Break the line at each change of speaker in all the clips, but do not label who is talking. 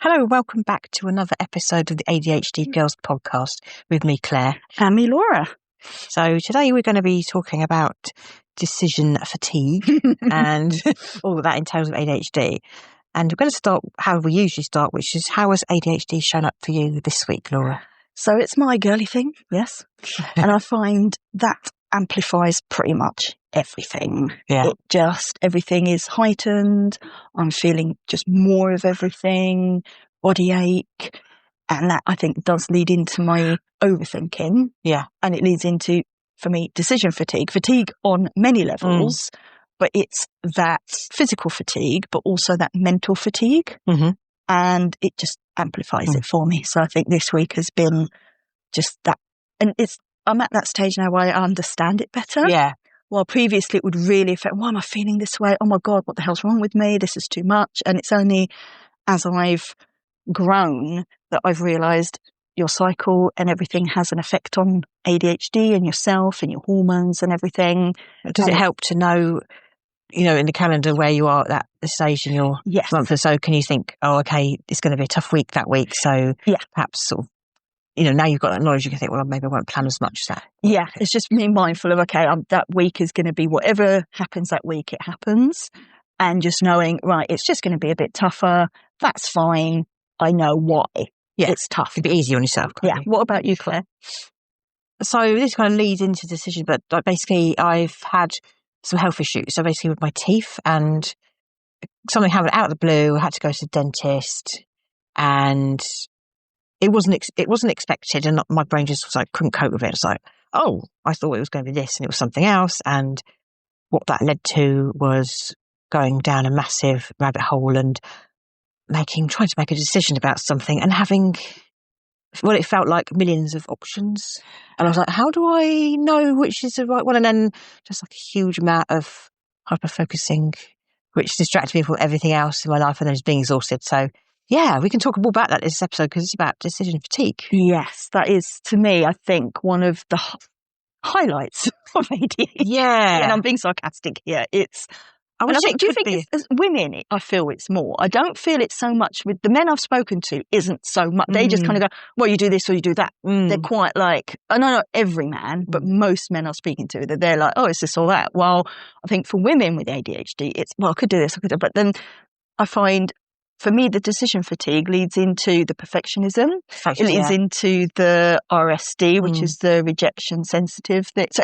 Hello, welcome back to another episode of the ADHD Girls podcast with me, Claire.
And me, Laura.
So today we're going to be talking about decision fatigue and all that entails with ADHD. And we're going to start how we usually start, which is how has ADHD shown up for you this week, Laura?
So it's my girly thing, yes. And I find that amplifies pretty much everything.
Yeah.
Everything is heightened. I'm feeling just more of everything, body ache. And that, I think, does lead into my overthinking.
Yeah.
And it leads into, for me, decision fatigue on many levels. But it's that physical fatigue, but also that mental fatigue.
Mm-hmm.
And it just amplifies it for me. So I think this week has been just that. And I'm at that stage now where I understand it better.
Yeah.
Well, previously it would really affect, why am I feeling this way? Oh my God, what the hell's wrong with me? This is too much. And it's only as I've grown that I've realised your cycle and everything has an effect on ADHD and yourself and your hormones and everything.
Does it help to know, in the calendar where you are at that stage in your month or so? Can you think, oh, okay, it's going to be a tough week that week. So perhaps sort of, now you've got that knowledge, you can think, well, maybe I won't plan as much as that.
Yeah, it's just being mindful of, okay, that week is going to be whatever happens that week, it happens. And just knowing, right, it's just going to be a bit tougher. That's fine. I know why it's tough.
It'd be easy on yourself.
Yeah. What about you, Claire?
So this kind of leads into decision, but basically I've had some health issues. So basically with my teeth, and something happened out of the blue. I had to go to the dentist, and it wasn't expected, and my brain just was like, couldn't cope with it. It's like, oh, I thought it was going to be this, and it was something else. And what that led to was going down a massive rabbit hole and trying to make a decision about something and having, well, it felt like millions of options. And I was like, how do I know which is the right one? And then just like a huge amount of hyperfocusing, which distracted me from everything else in my life, and then just being exhausted. So yeah, we can talk more about that in this episode because it's about decision fatigue.
Yes, that is, to me, I think, one of the highlights of ADHD.
Yeah.
And I'm being sarcastic here. Do you think as women, I feel it's more? I don't feel it so much with the men I've spoken to. Isn't so much. They just kind of go, well, you do this or you do that. They're quite like, I know not every man, but most men I'm speaking to, they're like, oh, it's this or that. Well, I think for women with ADHD, it's, well, I could do this, I could do that. But then I find, for me, the decision fatigue leads into the perfectionism. It leads into the RSD, which is the rejection sensitive thing. So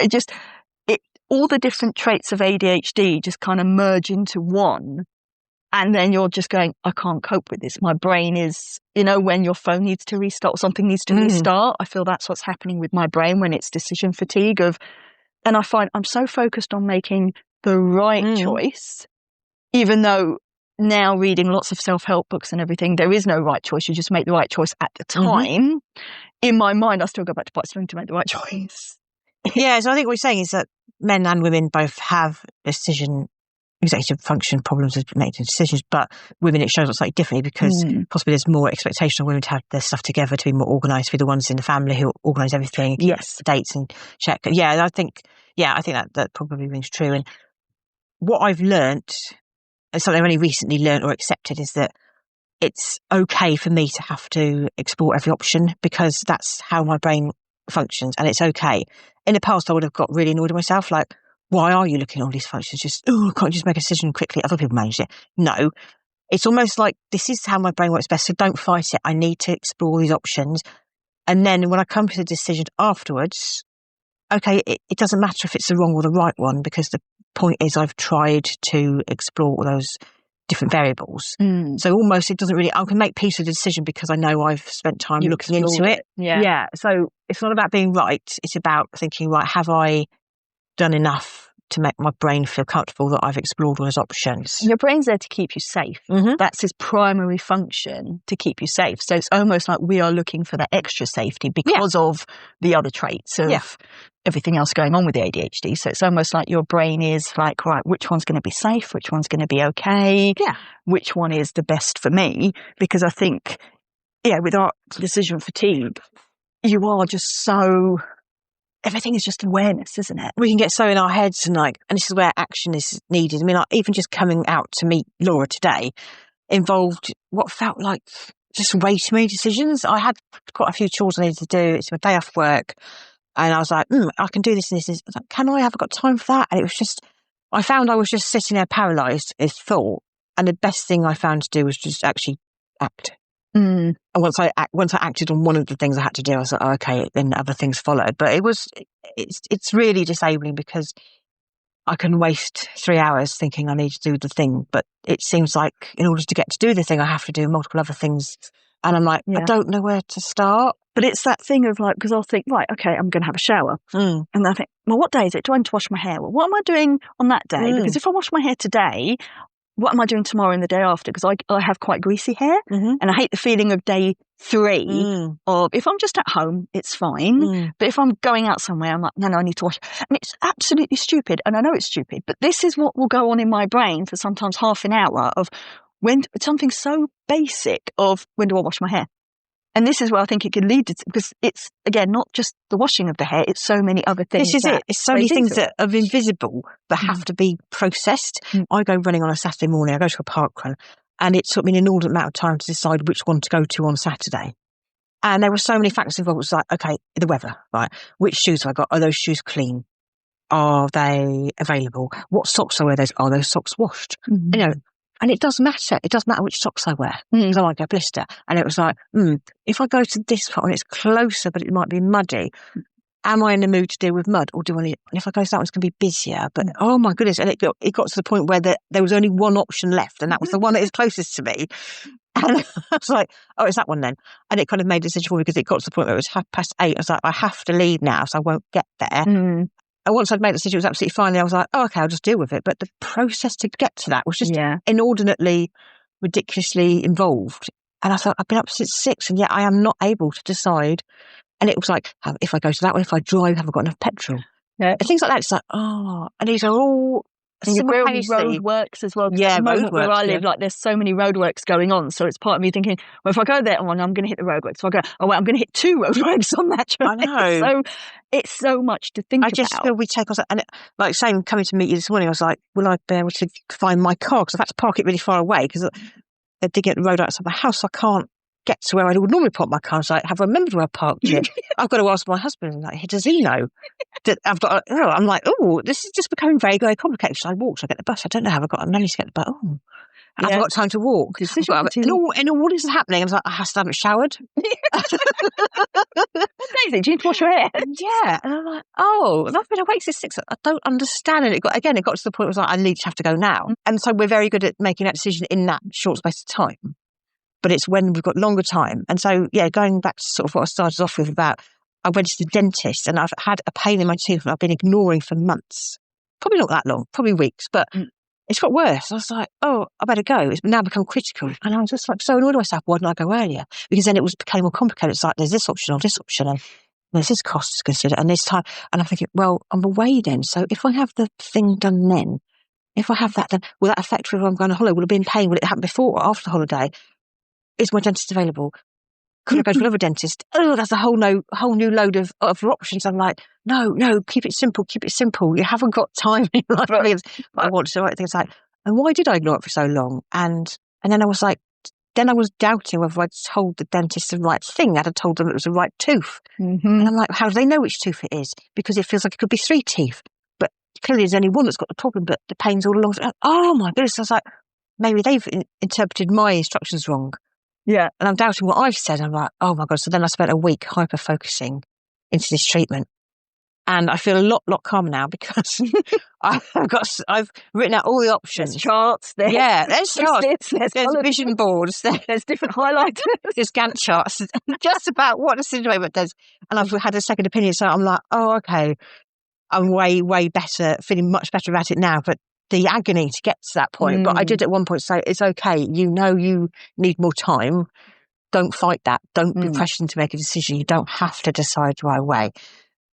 all the different traits of ADHD just kind of merge into one. And then you're just going, I can't cope with this. My brain is, when your phone needs to restart or something needs to restart, I feel that's what's happening with my brain when it's decision fatigue and I find I'm so focused on making the right choice, even though now reading lots of self-help books and everything, there is no right choice. You just make the right choice at the time. In my mind, I still go back to Bite to make the right choice.
Yeah, so I think what you're saying is that men and women both have executive function problems with making decisions, but women, it shows up slightly differently because possibly there's more expectation on women to have their stuff together, to be more organised, to be the ones in the family who organise everything, dates and check. Yeah, I think that probably rings true. And what I've learnt, and something I've only recently learnt or accepted, is that it's okay for me to have to explore every option because that's how my brain functions, and it's okay. In the past, I would have got really annoyed with myself, like, why are you looking at all these functions? I can't just make a decision quickly. Other people manage it. No, it's almost like this is how my brain works best, so don't fight it. I need to explore these options. And then when I come to the decision afterwards, okay, it doesn't matter if it's the wrong or the right one, because the point is I've tried to explore all those different variables. So almost it doesn't really, I can make peace with the decision because I know I've spent time looking into it. Yeah. So it's not about being right. It's about thinking, right, have I done enough to make my brain feel comfortable that I've explored all those options?
Your brain's there to keep you safe. That's its primary function, to keep you safe. So it's almost like we are looking for that extra safety because of the other traits of everything else going on with the ADHD. So it's almost like your brain is like, right, which one's going to be safe? Which one's going to be okay? Which one is the best for me? Because I think, with our decision fatigue, you are just so, everything is just awareness, isn't it?
We can get so in our heads and this is where action is needed. I mean, even just coming out to meet Laura today involved what felt like just way too many decisions. I had quite a few chores I needed to do. It's my day off work. And I was like, I can do this and this. I was like, can I? Have I got time for that? And it was just, I found I was just sitting there paralysed with thought. And the best thing I found to do was just actually act. And once I acted on one of the things I had to do, I was like, oh, okay, then other things followed. But it's really disabling because I can waste 3 hours thinking I need to do the thing. But it seems like in order to get to do the thing, I have to do multiple other things. And I'm like, I don't know where to start.
But it's that thing of like, because I'll think, right, okay, I'm going to have a shower. And then I think, well, what day is it? Do I need to wash my hair? Well, what am I doing on that day? Because if I wash my hair today, what am I doing tomorrow and the day after? Because I have quite greasy hair and I hate the feeling of day 3 of, if I'm just at home, it's fine. But if I'm going out somewhere, I'm like, no, I need to wash. And it's absolutely stupid. And I know it's stupid, but this is what will go on in my brain for sometimes half an hour of when something so basic of when do I wash my hair? And this is where I think it could lead to, because it's, again, not just the washing of the hair, it's so many other things.
This is it. It's so many things that are invisible that have to be processed. I go running on a Saturday morning, I go to a park run, and it took me an inordinate amount of time to decide which one to go to on Saturday. And there were so many factors involved. It was like, okay, the weather, right? Which shoes have I got? Are those shoes clean? Are they available? What socks are those? Are those socks washed? And it does matter. It does matter which socks I wear because I might get a blister. And it was like, if I go to this part and it's closer, but it might be muddy, am I in the mood to deal with mud, or do I need? And if I go to that one, it's going to be busier. But oh my goodness! And it got to the point where there was only one option left, and that was the one that is closest to me. And I was like, oh, it's that one then. And it kind of made a decision for me because it got to the point where it was 8:30. I was like, I have to leave now, so I won't get there. And once I'd made the decision, it was absolutely fine. And I was like, oh, okay, I'll just deal with it. But the process to get to that was just inordinately, ridiculously involved. And I thought, I've been up since 6 and yet I am not able to decide. And it was like, if I go to that one, if I drive, have I got enough petrol? And things like that. It's like, and these are all
roadworks as well.
Yeah,
at the moment where I live, like there's so many roadworks going on. So it's part of me thinking, well, if I go there one, I'm going to hit the roadworks. So I go, oh, well, I'm going to hit 2 roadworks on that trip.
I know.
So it's so much to think about.
I just feel we take us, and like same coming to meet you this morning, I was like, will I be able to find my car? Because I've had to park it really far away because they're digging the road outside my house. So I can't get to where I would normally park my car. I was like, have I remembered where I parked it? I've got to ask my husband, like, does he know? I've got. I'm like, this is just becoming very, very complicated. Should I walk? Should I get the bus? I don't know. Have I got? I managed to get the bus. I've got time to walk. And all this is happening. I was like, I haven't showered.
Daisy, do you need to wash your hair?
Yeah, and I'm like, and I've been awake since 6. I don't understand it. It got to the point where it was like, I need to have to go now. And so we're very good at making that decision in that short space of time. But it's when we've got longer time. And so, going back to sort of what I started off with about, I went to the dentist and I've had a pain in my tooth and I've been ignoring for months. Probably not that long, probably weeks, but it's got worse. I was like, I better go. It's now become critical. And I was just like, so annoyed with myself, why didn't I go earlier? Because then it became more complicated. It's like, there's this option or this option and there's this cost to consider and this time. And I'm thinking, well, I'm away then. So if I have the thing done then, if I have that, then will that affect whether I'm going on holiday? Will it be in pain? Will it happen before or after the holiday? Is my dentist available? Could I go to another dentist? That's a whole new load of options. I'm like, no, keep it simple. You haven't got time in your life. But I want to write things like, and why did I ignore it for so long? And then I was like, I was doubting whether I'd told the dentist the right thing. I'd have told them it was the right tooth. And I'm like, how do they know which tooth it is? Because it feels like it could be 3 teeth. But clearly there's only one that's got the problem, but the pain's all along. Oh my goodness. I was like, maybe they've interpreted my instructions wrong.
Yeah.
And I'm doubting what I've said. I'm like, oh my God. So then I spent a week hyper-focusing into this treatment. And I feel a lot calmer now because I've written out all the options.
There's charts. There's
charts. There's vision boards. There's different highlighters. There's Gantt charts. Just about what the situation does. And I've had a second opinion. So I'm like, okay. I'm way, way better, feeling much better about it now. But the agony to get to that point. But I did at one point say, it's okay. You know you need more time. Don't fight that. Don't be pressured to make a decision. You don't have to decide right away.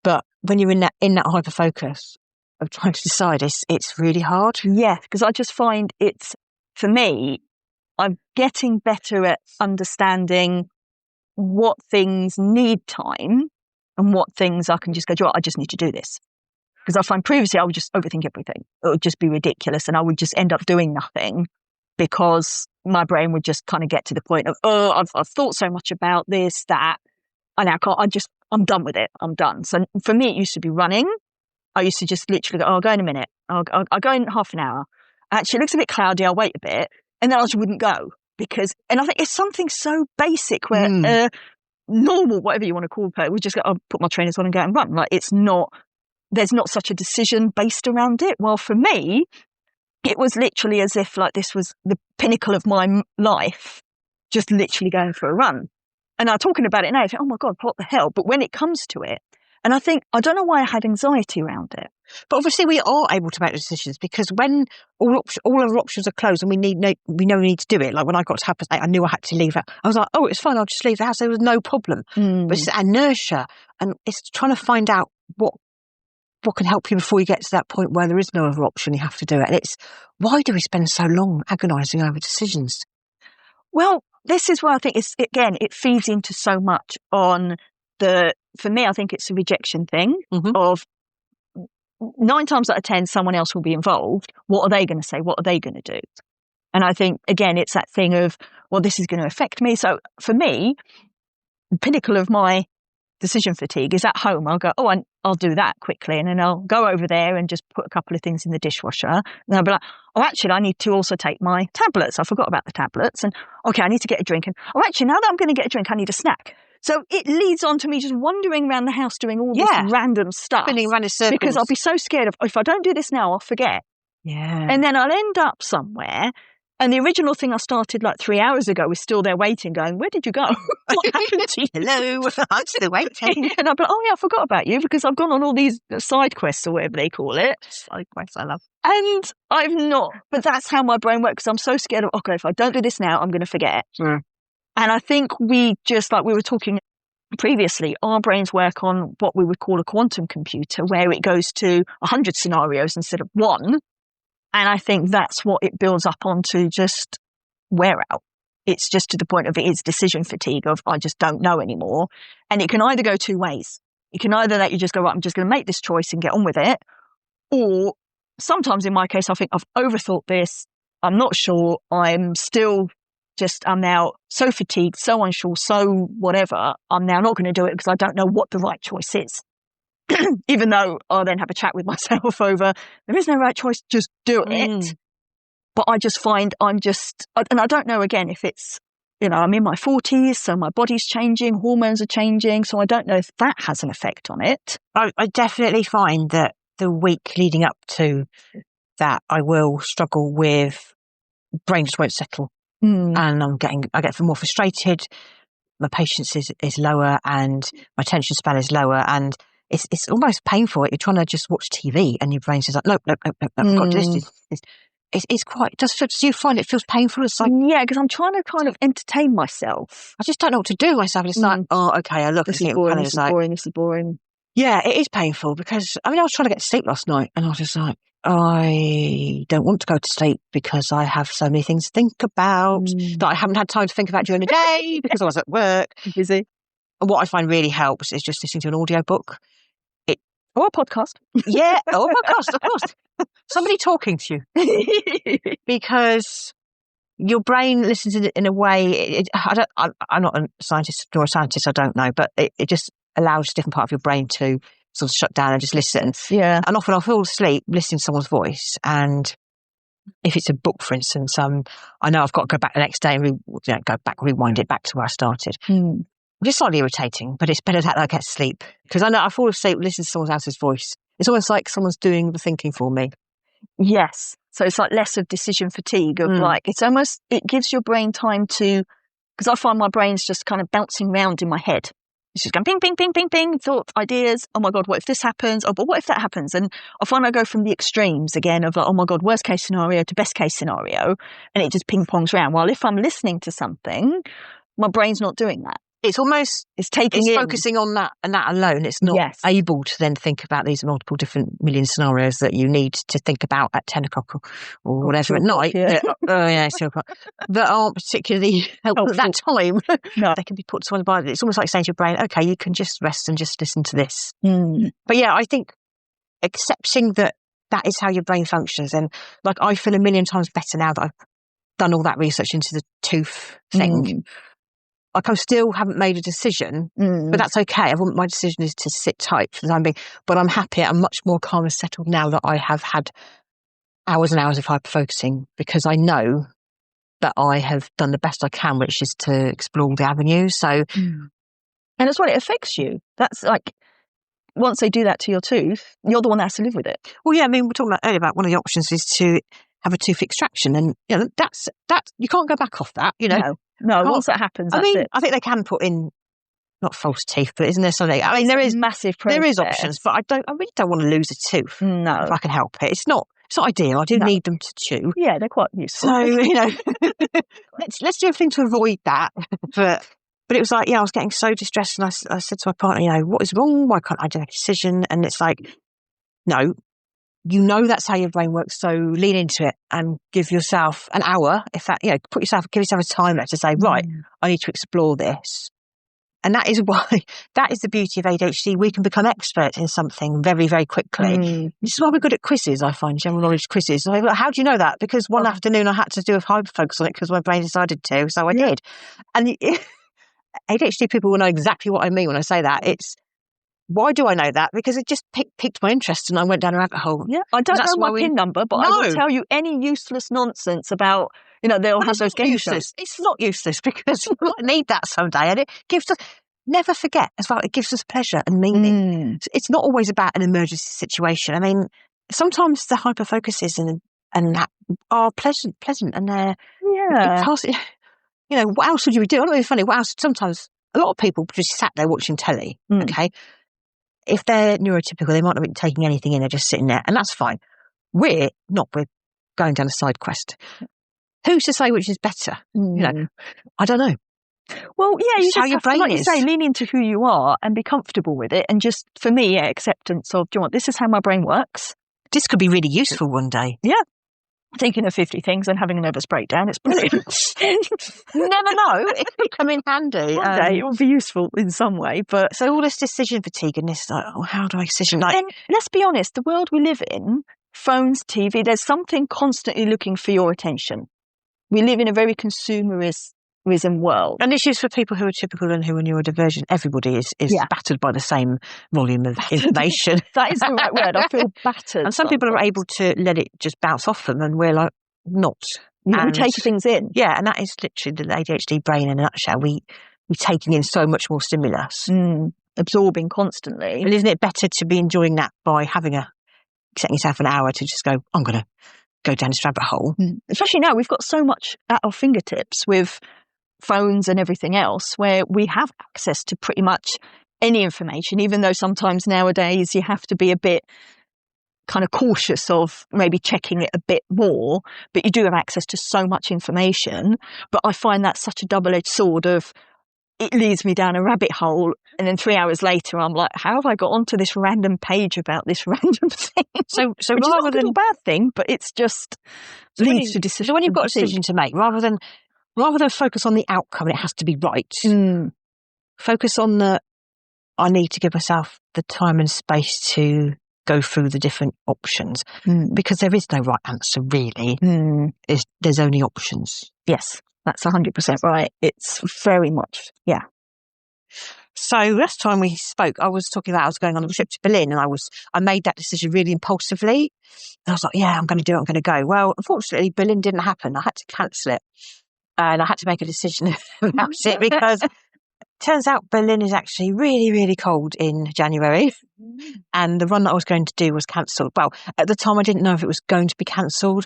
But when you're in that hyper focus of trying to decide, it's really hard.
Yeah, because I just find for me, I'm getting better at understanding what things need time and what things I can just go, I just need to do this. Because I find previously I would just overthink everything. It would just be ridiculous and I would just end up doing nothing. because my brain would just kind of get to the point of, oh, I've thought so much about this, that, and I can't, I'm done with it. I'm done. So for me, it used to be running. I used to just literally go, oh, I'll go in a minute. I'll go in half an hour. Actually, it looks a bit cloudy. I'll wait a bit. And then I just wouldn't go and I think it's something so basic where normal, whatever you want to call it, we just go, I'll put my trainers on and go and run. Like there's not such a decision based around it. Well, for me, it was literally as if like this was the pinnacle of my life, just literally going for a run. And I'm talking about it now, I think, oh my God, what the hell? But when it comes to it, and I think, I don't know why I had anxiety around it.
But obviously we are able to make decisions because when all our options are closed and we know we need to do it. Like when I got to half past 8, I knew I had to leave. I was like, oh, it's fine. I'll just leave the house. There was no problem. But it's inertia, and it's trying to find out what can help you before you get to that point where there is no other option. You have to do it. And it's, why do we spend so long agonising over decisions?
Well, this is where I think it feeds into so much on for me, I think it's a rejection thing of 9 times out of 10, someone else will be involved. What are they going to say? What are they going to do? And I think, again, it's that thing of, well, this is going to affect me. So for me, the pinnacle of my decision fatigue is at home. I'll go, oh, I'll do that quickly. And then I'll go over there and just put a couple of things in the dishwasher. And I'll be like, oh, actually, I need to also take my tablets. I forgot about the tablets. And okay, I need to get a drink. And oh, actually, now that I'm going to get a drink, I need a snack. So it leads on to me just wandering around the house doing all this random stuff.
Spinning around in circles.
Because I'll be so scared of, if I don't do this now, I'll forget.
Yeah.
And then I'll end up somewhere. And the original thing I started like 3 hours ago was still there waiting, going, where did you go? What happened to you?
Hello, I'm still waiting.
And I'll be like, oh yeah, I forgot about you because I've gone on all these side quests or whatever they call it.
Side quests, I love.
And I've not, but that's how my brain works because I'm so scared of, okay, if I don't do this now, I'm going to forget.
Mm.
And I think we just, like we were talking previously, our brains work on what we would call a quantum computer, where it goes to 100 scenarios instead of one. And I think that's what it builds up onto, just wear out. It's just to the point of it is decision fatigue of, I just don't know anymore. And it can either go 2 ways. It can either let you just go, right, I'm just going to make this choice and get on with it. Or sometimes in my case, I think I've overthought this. I'm not sure. I'm now so fatigued, so unsure, so whatever. I'm now not going to do it because I don't know what the right choice is. Even though I'll then have a chat with myself over, there is no right choice, just do it. But I just find and I don't know again if it's, I'm in my 40s, so my body's changing, hormones are changing. So I don't know if that has an effect on it.
I definitely find that the week leading up to that, I will struggle with, brain just won't settle. And I get more frustrated. My patience is lower and my attention span is lower. And it's almost painful. You're trying to just watch TV and your brain says like, nope, I've got to do this. It's quite, do you find it feels painful? It's like,
yeah, because I'm trying to kind of entertain myself.
I just don't know what to do myself. It's like, oh, okay, I look,
this is boring.
Yeah, it is painful because, I was trying to get to sleep last night and I was just like, I don't want to go to sleep because I have so many things to think about that I haven't had time to think about during the day because I was at work.
Busy.
And what I find really helps is just listening to an audiobook.
Or a podcast.
Yeah, or a podcast, of course. Somebody talking to you. Because your brain listens in a way, I'm not a scientist nor a scientist, I don't know, but it just allows a different part of your brain to sort of shut down and just listen.
Yeah.
And often I'll fall asleep listening to someone's voice. And if it's a book, for instance, I know I've got to go back the next day and rewind it back to where I started. Just slightly irritating, but it's better that I get sleep. Because I know I fall asleep listening to someone else's voice. It's almost like someone's doing the thinking for me.
Yes. So it's like less of decision fatigue of it gives your brain time to, because I find my brain's just kind of bouncing around in my head. It's just going ping, ping, ping, ping, ping, thoughts, ideas. Oh my God, what if this happens? Oh, but what if that happens? And I find I go from the extremes again of like, oh my God, worst case scenario to best case scenario. And it just ping pongs around. While if I'm listening to something, my brain's not doing that.
It's focusing on that and that alone. It's not able to then think about these multiple different million scenarios that you need to think about at 10 o'clock or whatever at night.
Yeah.
That aren't particularly helpful at that time.
No.
They can be put to one side. It's almost like saying to your brain, okay, you can just rest and just listen to this. But yeah, I think accepting that is how your brain functions. And like, I feel a million times better now that I've done all that research into the tooth thing. Like I still haven't made a decision, but that's okay. My decision is to sit tight for the time being. But I'm happy. I'm much more calm and settled now that I have had hours and hours of hyperfocusing, because I know that I have done the best I can, which is to explore the avenues. So,
and it's what it affects you. That's like, once they do that to your tooth, you're the one that has to live with it.
Well, yeah, I mean, we're talking about earlier about one of the options is to have a tooth extraction, and that's you can't go back off that.
No. Once that happens, that's it.
I think they can put in not false teeth, but isn't there something? I mean, there is
massive process.
There is options, but I really don't want to lose a tooth.
No,
if I can help it. It's not ideal. I do need them to chew.
Yeah, they're quite useful.
So let's do everything to avoid that. But it was like, I was getting so distressed, and I said to my partner, what is wrong? Why can't I make a decision? And it's like, no. That's how your brain works. So lean into it and give yourself an hour. If that, give yourself a timer to say, right, I need to explore this. And that is the beauty of ADHD. We can become experts in something very, very quickly. This is why we're good at quizzes, I find, general knowledge quizzes. Like, how do you know that? Because one afternoon I had to do a hyperfocus on it because my brain decided to, so I did. And ADHD people will know exactly what I mean when I say that. Why do I know that? Because it just piqued my interest, and I went down a rabbit hole.
Yeah, I don't know my PIN number, but I will tell you any useless nonsense about, they'll have those game shows.
It's not useless, because you might need that someday, and it gives us, never forget as well, it gives us pleasure and meaning. It's not always about an emergency situation. I mean, sometimes the hyperfocuses and that are pleasant, and they're, what else would you do? I don't know, it's funny, what else? Sometimes a lot of people just sat there watching telly, okay? If they're neurotypical, they might not be taking anything in, they're just sitting there, and that's fine. We're not, we're going down a side quest. Who's to say which is better? I don't know.
Well, yeah, you just
how your brain
like
is.
You say, lean into who you are and be comfortable with it, and just, for me, acceptance of, this is how my brain works.
This could be really useful one day.
Yeah. Thinking of 50 things and having a nervous breakdown, it's brilliant.
You never know. It could come in handy.
One day it will be useful in some way. But
so all this decision fatigue and this, how do I decision?
And let's be honest, the world we live in, phones, TV, there's something constantly looking for your attention. We live in a very consumerism world.
And issues for people who are typical and who are neurodivergent. Everybody is battered by the same volume of information.
That is the right word. I feel battered.
And some people are able to let it just bounce off them, and we're like, not.
We take things in.
Yeah, and that is literally the ADHD brain in a nutshell. We're taking in so much more stimulus.
Absorbing constantly.
And isn't it better to be enjoying that by setting yourself an hour to just go, I'm going to go down this rabbit hole.
Especially now, we've got so much at our fingertips with phones and everything else, where we have access to pretty much any information, even though sometimes nowadays you have to be a bit kind of cautious of maybe checking it a bit more, but you do have access to so much information. But I find that such a double-edged sword of, it leads me down a rabbit hole, and then 3 hours later I'm like, how have I got onto this random page about this random thing? So which rather than a bad thing, but it's just leads to decision.
So when you've got a decision to make, rather than focus on the outcome, it has to be right. Focus on I need to give myself the time and space to go through the different options, because there is no right answer really. There's only options.
Yes, that's 100% right. It's very much, yeah.
So last time we spoke, I was talking about I was going on a trip to Berlin, and I made that decision really impulsively. And I was like, yeah, I'm going to do it. I'm going to go. Well, unfortunately, Berlin didn't happen. I had to cancel it. And I had to make a decision about it, because it turns out Berlin is actually really, really cold in January. And the run that I was going to do was cancelled. Well, at the time I didn't know if it was going to be cancelled,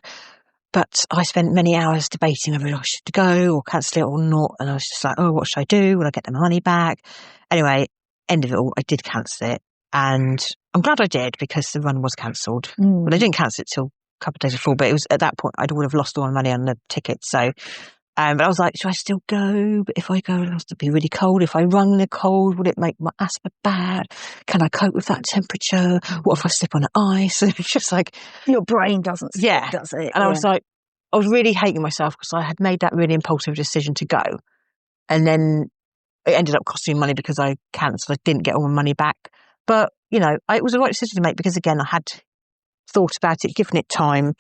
but I spent many hours debating whether I should go or cancel it or not. And I was just like, oh, what should I do? Will I get the money back? Anyway, end of it all, I did cancel it. And I'm glad I did, because the run was cancelled. Well, they didn't cancel it till a couple of days before, but it was at that point I would have lost all my money on the ticket. So but I was like, should I still go? But if I go, it'll have to be really cold. If I run in the cold, would it make my asthma bad? Can I cope with that temperature? What if I slip on the ice? And it's just like,
your brain doesn't slip, does it?
And I was like, I was really hating myself, because I had made that really impulsive decision to go. And then it ended up costing me money because I cancelled. I didn't get all my money back. But, it was the right decision to make, because again, I had thought about it, given it time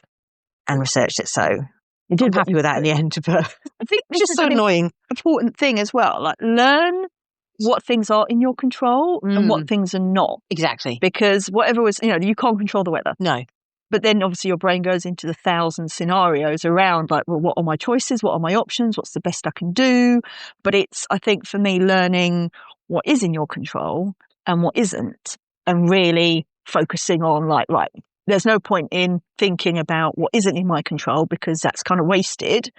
and researched it. So I'm happy with that in the end, but
I think
it's just so annoying.
Important thing as well, like learn what things are in your control and what things are not.
Exactly.
Because whatever was, you can't control the weather.
No.
But then obviously your brain goes into the 1,000 scenarios around like, well, what are my choices? What are my options? What's the best I can do? But it's, I think for me, learning what is in your control and what isn't, and really focusing on like, right, there's no point in thinking about what isn't in my control because that's kind of wasted,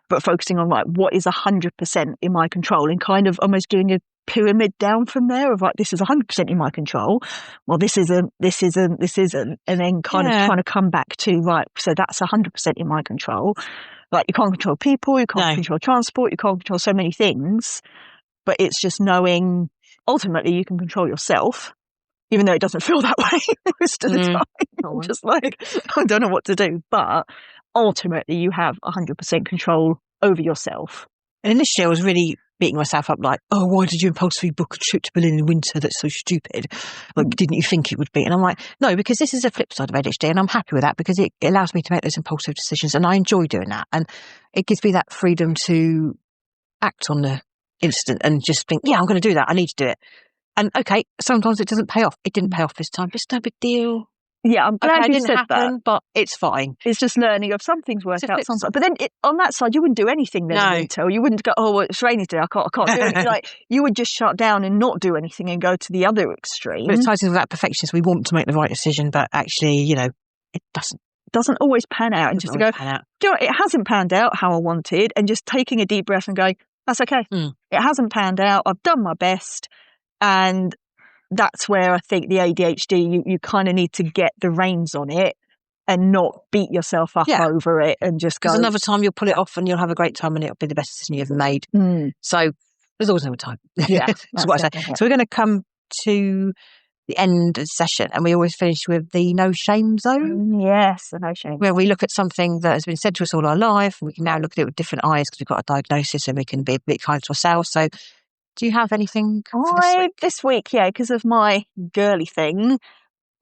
but focusing on like what is 100% in my control and kind of almost doing a pyramid down from there of like, this is 100% in my control. Well, this isn't, and then kind of trying to come back to, right, so that's 100% in my control. Like you can't control people, you can't control transport, you can't control so many things, but it's just knowing ultimately you can control yourself, even though it doesn't feel that way most of the time. I'm just like, I don't know what to do, but ultimately you have 100% control over yourself.
And initially I was really beating myself up like, oh, why did you impulsively book a trip to Berlin in winter? That's so stupid. Like, didn't you think it would be? And I'm like, no, because this is a flip side of ADHD and I'm happy with that because it allows me to make those impulsive decisions and I enjoy doing that. And it gives me that freedom to act on the instant and just think, yeah, I'm going to do that. I need to do it. And okay, sometimes it doesn't pay off. It didn't pay off this time. It's no big deal.
Yeah, I'm glad you said that.
But it's fine.
It's just learning of some things work out, some. But then on that side, you wouldn't do anything then until you wouldn't go, oh, well, it's raining today. I can't do anything. Like you would just shut down and not do anything and go to the other extreme.
But it ties into that perfectionism. We want to make the right decision, but actually, it
doesn't always pan out. And just to go, do you know, it hasn't panned out how I wanted, and just taking a deep breath and going, that's okay. It hasn't panned out. I've done my best, and that's where I think the ADHD, you kind of need to get the reins on it and not beat yourself up over it and just go.
Because another time you'll pull it off and you'll have a great time and it'll be the best decision you ever made. So there's always another time.
Yeah.
That's what I say. So we're going to come to the end of the session and we always finish with the no shame zone.
Yes, the no shame.
Where we look at something that has been said to us all our life and we can now look at it with different eyes because we've got a diagnosis and we can be a bit kind to ourselves. So do you have anything for
this week? Yeah, because of my girly thing.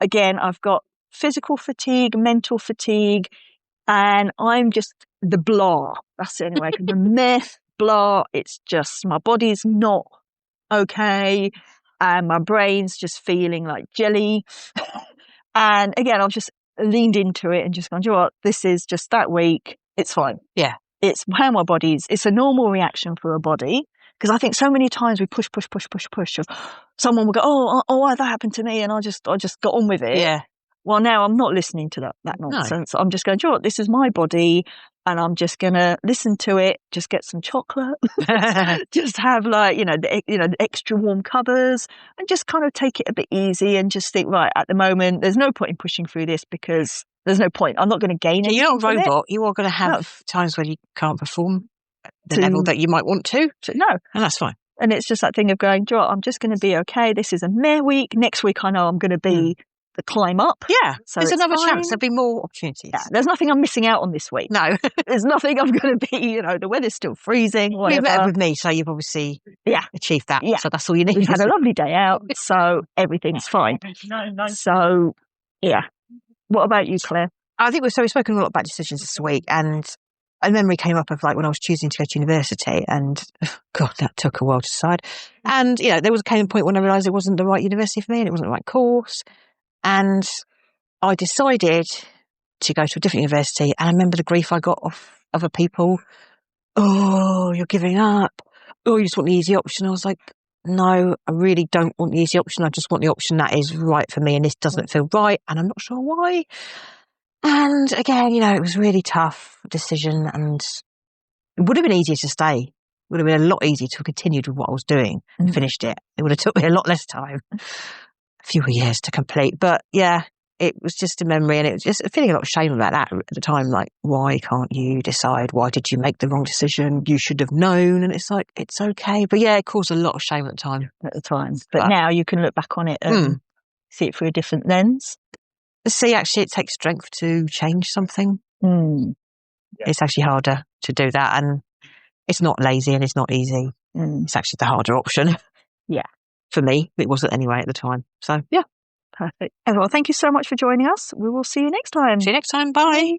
Again, I've got physical fatigue, mental fatigue, and I'm just the blah. That's it anyway. The meh, blah. It's just my body's not okay, and my brain's just feeling like jelly. And again, I've just leaned into it and just gone, do you know what? This is just that week. It's fine.
Yeah.
It's how my body's. It's a normal reaction for a body. Because I think so many times we push. Someone will go, oh, that happened to me, and I just got on with it.
Yeah.
Well, now I'm not listening to that nonsense. No. I'm just going, you know what, this is my body, and I'm just gonna listen to it. Just get some chocolate, just have the extra warm covers, and just kind of take it a bit easy, and just think, right, at the moment, there's no point in pushing through this because there's no point. I'm not going to gain anything.
You're not a robot. You are going to have times where you can't perform the level that you might want to.
No.
And that's fine.
And it's just that thing of going, do you know what, I'm just going to be okay. This is a meh week. Next week, I know I'm going to be the climb up.
Yeah. So there's another chance. There'll be more opportunities.
Yeah. There's nothing I'm missing out on this week.
No.
There's nothing I'm going to be, the weather's still freezing. Whatever.
You're better with me, so you've obviously achieved that.
Yeah.
So that's all you need.
We've had a lovely day out, so everything's fine. No. So, yeah. What about you, Claire?
I think we've spoken a lot about decisions this week, and a memory came up of like when I was choosing to go to university, and God, that took a while to decide. And there came a point when I realised it wasn't the right university for me, and it wasn't the right course. And I decided to go to a different university. And I remember the grief I got off other people. Oh, you're giving up. Oh, you just want the easy option. I was like, no, I really don't want the easy option. I just want the option that is right for me, and this doesn't feel right, and I'm not sure why. And again, it was a really tough decision, and it would have been easier to stay. It would have been a lot easier to have continued with what I was doing and finished it. It would have took me a lot less time, a fewer years to complete. But yeah, it was just a memory, and it was just feeling a lot of shame about that at the time. Like, why can't you decide? Why did you make the wrong decision? You should have known. And it's like, it's okay. But yeah, it caused a lot of shame at the time.
But now you can look back on it and see it through a different lens.
See, actually, it takes strength to change something. It's actually harder to do that, and it's not lazy and it's not easy. It's actually the harder option.
Yeah.
For me, it wasn't anyway at the time. So, yeah.
Perfect. Well, thank you so much for joining us. We will see you next time.
See you next time. Bye.